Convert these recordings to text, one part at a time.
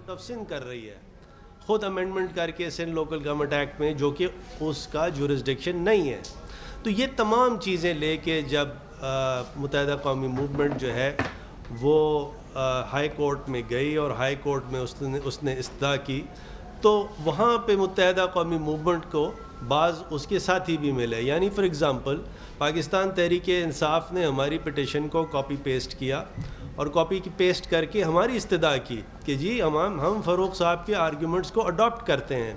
Of Sindh کر رہی ہے خود امینڈمنٹ کر کے سندھ لوکل گورنمنٹ ایکٹ میں، جو کہ اس کا جورسڈکشن نہیں ہے. تو یہ تمام چیزیں لے کے جب متحدہ قومی موومنٹ جو ہے وہ ہائی کورٹ میں گئی اور ہائی کورٹ میں اس نے استدعا کی، تو وہاں پہ متحدہ قومی موومنٹ کو بعض اس کے ساتھی بھی ملے. یعنی فار ایگزامپل پاکستان تحریک انصاف نے ہماری پٹیشن کو کاپی پیسٹ کیا اور کاپی پیسٹ کر کے ہماری استدعا کی کہ جی ہم فاروق صاحب کے آرگیومنٹس کو اڈاپٹ کرتے ہیں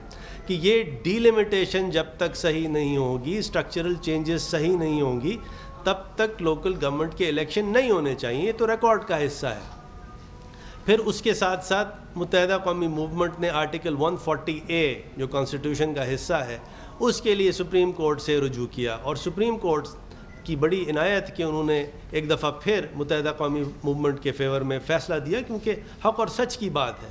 کہ یہ ڈی لیمیٹیشن جب تک صحیح نہیں ہوگی، اسٹرکچرل چینجز صحیح نہیں ہوں گی، تب تک لوکل گورنمنٹ کے الیکشن نہیں ہونے چاہیے. یہ تو ریکارڈ کا حصہ ہے. پھر اس کے ساتھ ساتھ متحدہ قومی موومنٹ نے آرٹیکل 140A جو کانسٹیٹیوشن کا حصہ ہے اس کے لیے سپریم کورٹ سے رجوع کیا، اور سپریم کورٹ کی بڑی عنایت کہ انہوں نے ایک دفعہ پھر متحدہ قومی موومنٹ کے فیور میں فیصلہ دیا، کیونکہ حق اور سچ کی بات ہے.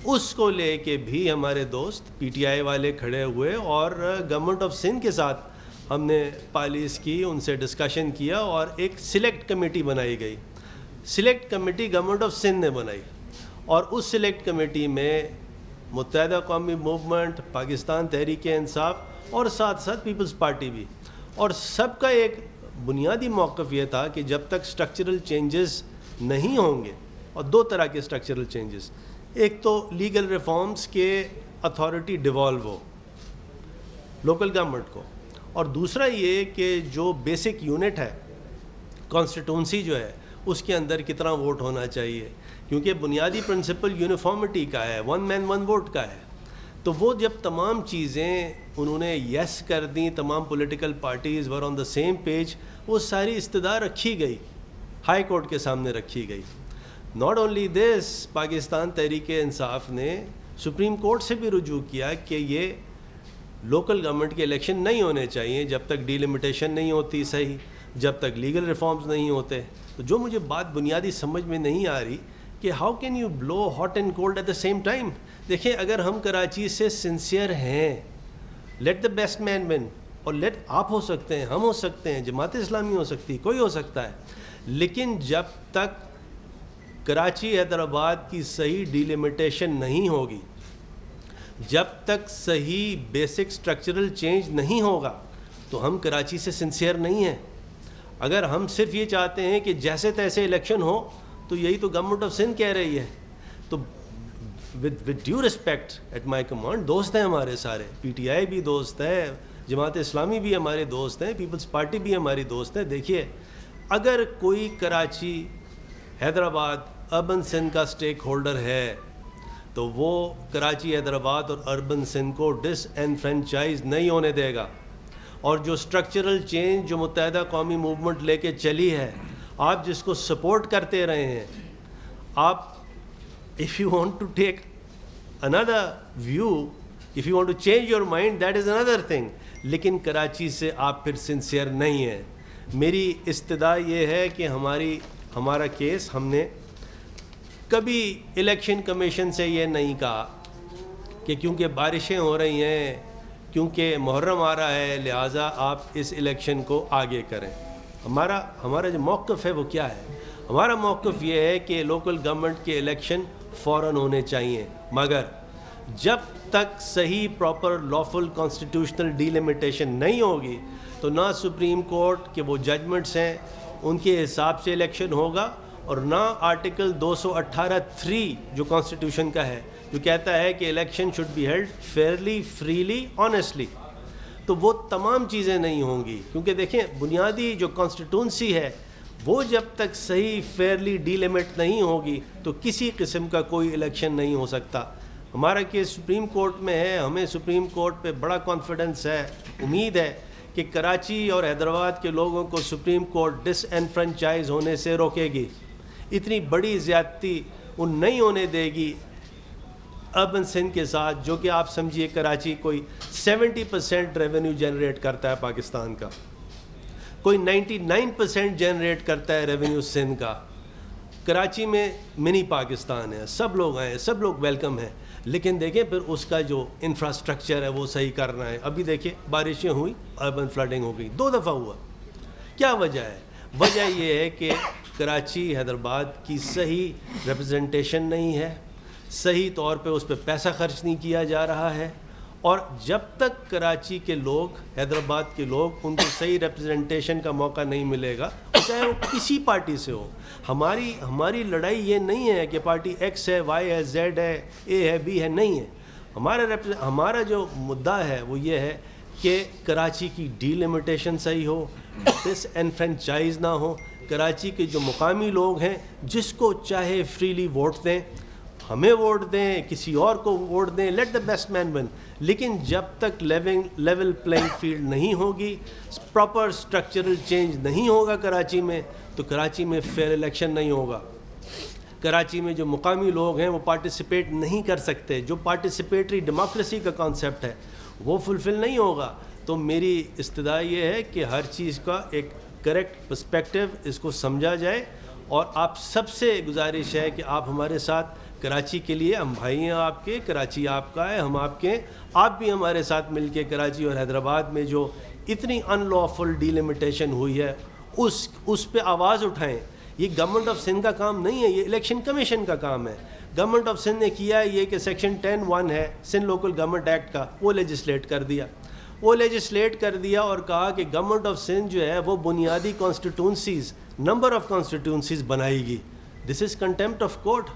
اس کو لے کے بھی ہمارے دوست پی ٹی آئی والے کھڑے ہوئے اور گورنمنٹ آف سندھ کے ساتھ ہم نے پالیس کی، ان سے ڈسکشن کیا اور ایک سلیکٹ کمیٹی بنائی گئی. Select committee government of Sindh نے بنائی، اور اس سلیکٹ کمیٹی میں متحدہ قومی موومنٹ، پاکستان تحریک انصاف اور ساتھ ساتھ پیپلز پارٹی بھی، اور سب کا ایک بنیادی موقف یہ تھا کہ جب تک اسٹرکچرل چینجز نہیں ہوں گے، اور دو طرح کے اسٹرکچرل چینجز، ایک تو لیگل ریفارمز کے اتھارٹی ڈیوالو ہو لوکل گورنمنٹ کو، اور دوسرا یہ کہ جو بیسک یونٹ ہے کانسٹیٹونسی جو ہے اس کے اندر کتنا ووٹ ہونا چاہیے، کیونکہ بنیادی پرنسپل یونیفارمٹی کا ہے، ون مین ون ووٹ کا ہے. تو وہ جب تمام چیزیں انہوں نے یس کر دیں، تمام political parties were on the same page, وہ ساری استدعا رکھی گئی، ہائی کورٹ کے سامنے رکھی گئی. Not only this, Pakistan Tehreek Insaf نے سپریم کورٹ سے بھی رجوع کیا کہ یہ لوکل گورنمنٹ کے الیکشن نہیں ہونے چاہیے جب تک ڈی لمیٹیشن نہیں ہوتی صحیح، جب تک لیگل ریفارمز نہیں ہوتے. تو جو مجھے بات بنیادی سمجھ میں نہیں آ رہی کہ how can you blow hot and cold at the same time. دیکھیں، اگر ہم کراچی سے سنسیئر ہیں، let the best man win, اور لیٹ آپ ہو سکتے ہیں، ہم ہو سکتے ہیں، جماعت اسلامی ہو سکتی ہے، کوئی ہو سکتا ہے، لیکن جب تک کراچی حیدرآباد کی صحیح ڈیلیمیٹیشن نہیں ہوگی، جب تک صحیح بیسک سٹرکچرل چینج نہیں ہوگا، تو ہم کراچی سے سنسیئر نہیں ہیں. اگر ہم صرف یہ چاہتے ہیں کہ جیسے تیسے الیکشن ہو، تو یہی تو گورنمنٹ آف سندھ کہہ رہی ہے. تو with due respect at my command, دوست ہیں ہمارے سارے، پی ٹی آئی بھی دوست ہے، جماعت اسلامی بھی ہمارے دوست ہیں، پیپلز پارٹی بھی ہماری دوست ہیں. دیکھیے، اگر کوئی کراچی حیدرآباد اربن سندھ کا سٹیک ہولڈر ہے تو وہ کراچی حیدرآباد اور اربن سندھ کو ڈس انفرینچائز نہیں ہونے دے گا. اور جو سٹرکچرل چینج جو متحدہ قومی موومنٹ لے کے چلی ہے، آپ جس کو سپورٹ کرتے رہے ہیں، آپ if you want to take another view, if you want to change your mind, that is another thing. لیکن کراچی سے آپ پھر سنسیئر نہیں ہیں. میری استدعا یہ ہے کہ ہمارا کیس، ہم نے کبھی الیکشن کمیشن سے یہ نہیں کہا کہ کیونکہ بارشیں ہو رہی ہیں، کیونکہ محرم آ رہا ہے، لہٰذا آپ اس الیکشن کو آگے کریں. ہمارا جو موقف ہے وہ کیا ہے؟ ہمارا موقف یہ ہے کہ لوکل گورنمنٹ کے الیکشن فوراً ہونے چاہیے، مگر جب تک صحیح پراپر لافل کانسٹیٹیوشنل ڈیلیمیٹیشن نہیں ہوگی، تو نہ سپریم کورٹ کے وہ ججمنٹس ہیں ان کے حساب سے الیکشن ہوگا، اور نہ آرٹیکل 218(3) جو کانسٹیٹیوشن کا ہے، جو کہتا ہے کہ election should be held fairly, freely, honestly. تو وہ تمام چیزیں نہیں ہوں گی، کیونکہ دیکھیں بنیادی جو کانسٹیٹونسی ہے وہ جب تک صحیح فیئرلی ڈیلیمٹ نہیں ہوگی تو کسی قسم کا کوئی الیکشن نہیں ہو سکتا. ہمارا کیس سپریم کورٹ میں ہے، ہمیں سپریم کورٹ پہ بڑا کانفیڈنس ہے، امید ہے کہ کراچی اور حیدرآباد کے لوگوں کو سپریم کورٹ ڈس انفرینچائز ہونے سے روکے گی. اتنی بڑی زیادتی وہ نہیں ہونے دے گی اربن سندھ کے ساتھ، جو کہ آپ سمجھیے کراچی کوئی 70% ریونیو جنریٹ کرتا ہے پاکستان کا، کوئی 99% جنریٹ کرتا ہے ریونیو سندھ کا. کراچی میں منی پاکستان ہے، سب لوگ آئے، سب لوگ ویلکم ہیں، لیکن دیکھیں پھر اس کا جو انفراسٹرکچر ہے وہ صحیح کرنا ہے. ابھی دیکھیں بارشیں ہوئی، اربن فلڈنگ ہو گئی، 2 دفعہ ہوا. کیا وجہ ہے؟ وجہ یہ ہے کہ کراچی حیدرآباد کی صحیح ریپرزنٹیشن نہیں ہے، صحیح طور پہ اس پہ پیسہ خرچ نہیں کیا جا رہا ہے، اور جب تک کراچی کے لوگ، حیدرآباد کے لوگ، ان کو صحیح ریپرزنٹیشن کا موقع نہیں ملے گا، چاہے وہ کسی پارٹی سے ہو. ہماری لڑائی یہ نہیں ہے کہ پارٹی ایکس ہے، وائی ہے، زیڈ ہے، اے ہے، بی ہے، نہیں ہے. ہمارا جو مدعا ہے وہ یہ ہے کہ کراچی کی ڈی لمیٹیشن صحیح ہو، ڈس انفرینچائز نہ ہو. کراچی کے جو مقامی لوگ ہیں جس کو چاہے فریلی ووٹ دیں، ہمیں ووٹ دیں، کسی اور کو ووٹ دیں، let the best man win. لیکن جب تک لیول پلینگ فیلڈ نہیں ہوگی، پراپر اسٹرکچرل چینج نہیں ہوگا کراچی میں، تو کراچی میں فیئر الیکشن نہیں ہوگا. کراچی میں جو مقامی لوگ ہیں وہ پارٹیسپیٹ نہیں کر سکتے. جو پارٹیسپیٹری ڈیموکریسی کا کانسیپٹ ہے وہ فلفل نہیں ہوگا. تو میری استدعا یہ ہے کہ ہر چیز کا ایک کریکٹ پرسپیکٹو اس کو سمجھا جائے، اور آپ سب سے گزارش ہے کہ آپ ہمارے ساتھ کراچی کے لیے، ہم بھائی ہیں آپ کے، کراچی آپ کا ہے، ہم آپ کے، آپ بھی ہمارے ساتھ مل کے کراچی اور حیدرآباد میں جو اتنی ان لافل ڈی لمیٹیشن ہوئی ہے اس پہ آواز اٹھائیں. یہ گورنمنٹ آف سندھ کا کام نہیں ہے، یہ الیکشن کمیشن کا کام ہے. گورنمنٹ آف سندھ نے کیا یہ کہ سیکشن 10(1) ہے سندھ لوکل گورنمنٹ ایکٹ کا، وہ لیجسلیٹ کر دیا اور کہا کہ گورنمنٹ آف سندھ جو ہے وہ بنیادی کانسٹیٹوئنسیز، نمبر آف کانسٹیٹوئنسیز بنائے گی. دس از کنٹیمپٹ آف کورٹ.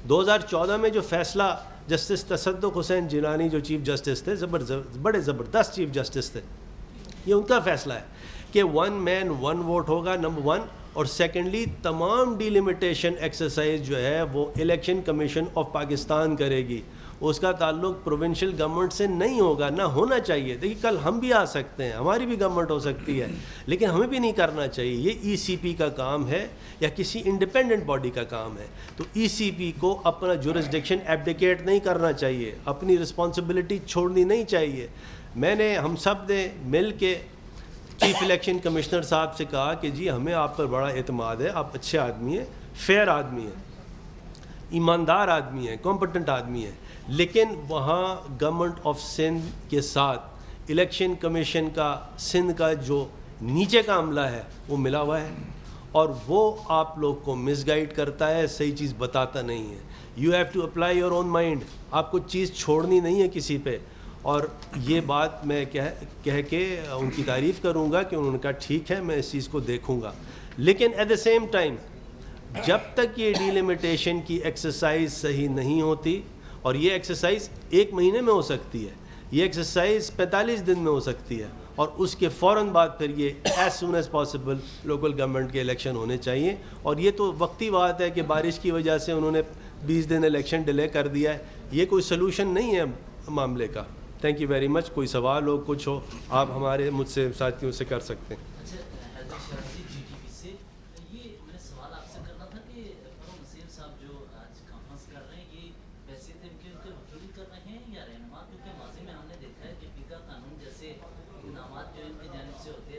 2014 میں جو فیصلہ جسٹس تصدق حسین جیلانی جو چیف جسٹس تھے، بڑے زبردست چیف جسٹس تھے، یہ ان کا فیصلہ ہے کہ 1 مین 1 ووٹ ہوگا، نمبر 1. اور سیکنڈلی تمام ڈی لمیٹیشن ایکسرسائز جو ہے وہ الیکشن کمیشن آف پاکستان کرے گی. اس کا تعلق پروونشل گورنمنٹ سے نہیں ہوگا، نہ ہونا چاہیے. دیکھیے کل ہم بھی آ سکتے ہیں، ہماری بھی گورنمنٹ ہو سکتی ہے، لیکن ہمیں بھی نہیں کرنا چاہیے. یہ ای سی پی کا کام ہے یا کسی انڈیپینڈنٹ باڈی کا کام ہے. تو ای سی پی کو اپنا جورسڈکشن ایبڈیکیٹ نہیں کرنا چاہیے، اپنی رسپانسبلٹی چھوڑنی نہیں چاہیے. ہم سب نے مل کے چیف الیکشن کمشنر صاحب سے کہا کہ جی ہمیں آپ پر بڑا اعتماد ہے، آپ اچھے آدمی ہیں، فیئر آدمی ہیں، ایماندار آدمی ہیں، کمپٹنٹ آدمی ہیں، لیکن وہاں گورنمنٹ آف سندھ کے ساتھ الیکشن کمیشن کا سندھ کا جو نیچے کا عملہ ہے وہ ملا ہوا ہے، اور وہ آپ لوگ کو مس گائیڈ کرتا ہے، صحیح چیز بتاتا نہیں ہے. You have to apply your own mind. آپ کو چیز چھوڑنی نہیں ہے کسی پہ. اور یہ بات میں کہہ کے ان کی تعریف کروں گا کہ انہوں نے کہا ٹھیک ہے میں اس چیز کو دیکھوں گا. لیکن ایٹ دا سیم ٹائم جب تک یہ ڈی لمیٹیشن کی ایکسرسائز صحیح نہیں ہوتی، اور یہ ایکسرسائز 1 مہینے میں ہو سکتی ہے، یہ ایکسرسائز 45 دن میں ہو سکتی ہے، اور اس کے فوراً بعد پھر یہ as soon as possible local government کے الیکشن ہونے چاہیے. اور یہ تو وقتی بات ہے کہ بارش کی وجہ سے انہوں نے 20 دن الیکشن ڈیلے کر دیا ہے. یہ کوئی سلوشن نہیں ہے معاملے کا. Thank you very much. کوئی سوال ہو، کچھ ہو، آپ ہمارے مجھ سے ساتھیوں سے کر سکتے ہیں.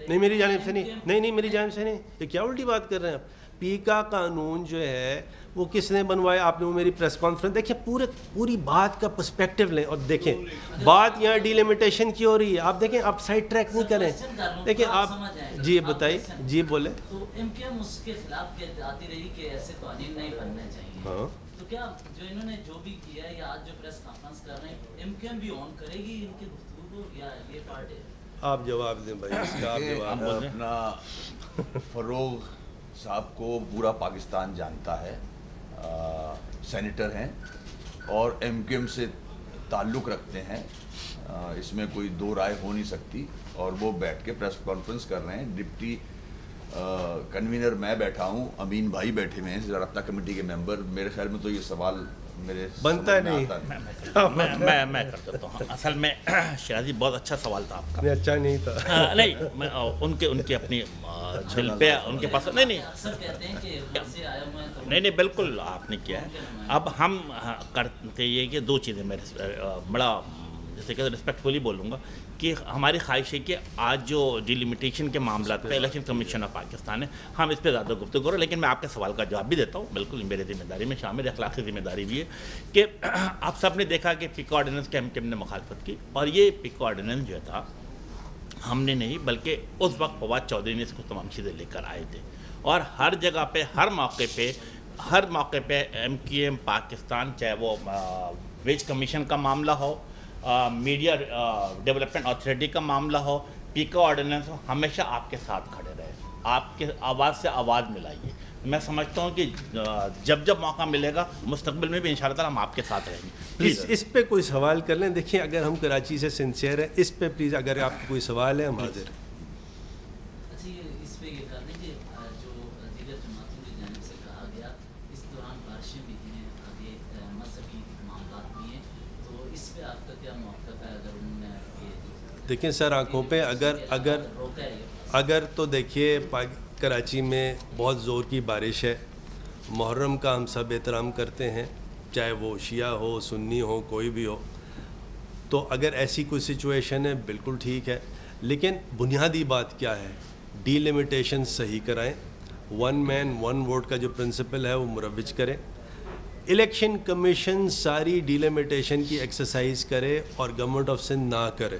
نہیں میری جانب سے نہیں میری جانب سے نہیں. یہ کیا الٹی بات کر رہے ہیں آپ؟ پی کا قانون جو ہے وہ کس نے بنوایا؟ آپ نے وہ میری پریس کانفرنس دیکھیں، پوری بات کا پرسپیکٹو لیں اور دیکھیں بات یہاں ڈی لمیٹیشن کی ہو رہی ہے. آپ دیکھیں، آپ سائڈ ٹریک نہیں کریں. دیکھیں آپ جی بتائیے، جی بولیں. تو ایم کیو ایم اس کے خلاف آتی رہی کہ ایسے قوانین نہیں بننے چاہیے. ہاں تو کیا جو انہوں نے جو بھی کیا ہے یا آج جو پریس کانفرنس کر رہے ہیں، ایم کیو ایم بھی آن کرے گی ان کی گفتگو کو، یا یہ پارٹی؟ آپ جواب دیں بھائی، اس کا آپ جواب دیں. اپنا فروغ صاحب کو پورا پاکستان جانتا ہے، سینیٹر ہیں اور ایم کیو ایم سے تعلق رکھتے ہیں، اس میں کوئی دو رائے ہو نہیں سکتی. اور وہ بیٹھ کے پریس کانفرنس کر رہے ہیں. ڈپٹی کنوینر میں بیٹھا ہوں، امین بھائی بیٹھے ہوئے ہیں، رابطہ کمیٹی کے ممبر. میرے خیال میں تو یہ سوال میرے بنتا نہیں. میں کر دیتا ہوں. اصل میں شیرازی بہت اچھا سوال تھا آپ کا. اچھا نہیں تھا. نہیں، ان کے اپنی دل پہ ان کے پاس نہیں بالکل آپ نے کیا ہے. اب ہم کرتے یہ کہ 2 چیزیں میرے بڑا جیسے کہ ریسپیکٹفلی بولوں گا کہ ہماری خواہش ہے کہ آج جو ڈی لمیٹیشن کے معاملات پہ الیکشن کمیشن آف پاکستان ہے، ہم اس پہ زیادہ گفتگو کریں. لیکن میں آپ کے سوال کا جواب بھی دیتا ہوں. بالکل میری ذمہ داری میں شامل، اخلاقی ذمہ داری بھی ہے کہ آپ سب نے دیکھا کہ پک آرڈیننس کے ہم نے مخالفت کی، اور یہ پک آرڈیننس جو تھا ہم نے نہیں بلکہ اس وقت فواد چودھری نے اس کو تمام چیزیں لے کر آئے تھے. اور ہر جگہ پہ ہر موقع پہ ہر موقع پہ MQM پاکستان چاہے وہ ویج کمیشن کا معاملہ ہو, میڈیا ڈیولپمنٹ اتھارٹی کا معاملہ ہو, پیکا آرڈیننس ہو, ہمیشہ آپ کے ساتھ کھڑے رہے, آپ کے آواز سے آواز ملائیے. میں سمجھتا ہوں کہ جب جب موقع ملے گا مستقبل میں بھی انشاءاللہ تعالیٰ ہم آپ کے ساتھ رہیں گے. پلیز اس پہ کوئی سوال کر لیں. دیکھیں اگر ہم کراچی سے سنسیئر ہیں, اس پہ پلیز اگر آپ کو کوئی سوال ہے ہم حاضر ہیں. اچھا اس پہ یہ کر دیں کہ جو دیگر جماعتوں کی جانب سے کہا گیا اس دوران بارشیں بھی ہیں, آگے مذہبی معاملات بھی ہیں, تو اس پہ آپ کا کیا موقف ہے؟ اگر انہوں نے دیکھیں سر آنکھوں پہ اگر تو دیکھیے کراچی میں بہت زور کی بارش ہے, محرم کا ہم سب احترام کرتے ہیں, چاہے وہ شیعہ ہو سنی ہو کوئی بھی ہو, تو اگر ایسی کوئی سچویشن ہے بالکل ٹھیک ہے, لیکن بنیادی بات کیا ہے, ڈی لمیٹیشن صحیح کرائیں, ون مین ون ووٹ کا جو پرنسپل ہے وہ مروج کریں, الیکشن کمیشن ساری ڈی لمیٹیشن کی ایکسرسائز کرے اور گورنمنٹ آف سندھ نہ کرے,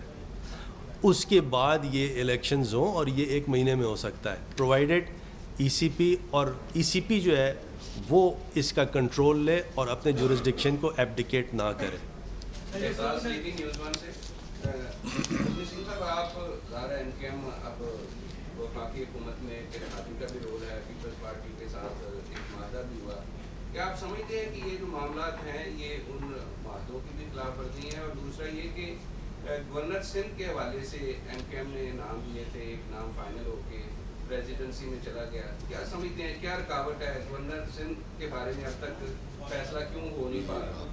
اس کے بعد یہ الیکشنز ہوں, اور یہ 1 مہینے میں ہو سکتا ہے, پرووائڈیڈ ای سی پی جو ہے وہ اس کا کنٹرول لے اور اپنے جورسڈکشن کو ایبڈیکیٹ نہ کرے. آپ ظاہر MKM اب وفاقی حکومت میں اتحادی کا بھی رول ہے, پیپلز پارٹی کے ساتھ ایک معاہدہ بھی ہوا, کیا آپ سمجھتے ہیں کہ یہ جو معاملات ہیں یہ ان معاہدوں کی بھی خلاف ورزی ہیں؟ اور دوسرا یہ کہ گورنر سندھ کے حوالے سے MKM نے نام دیے تھے, ایک نام فائنل ہو کے پریزیڈنسی میں چلا گیا, کیا سمجھتے ہیں کیا رکاوٹ ہے گورنر سندھ کے بارے میں اب تک فیصلہ کیوں ہو نہیں پا رہا؟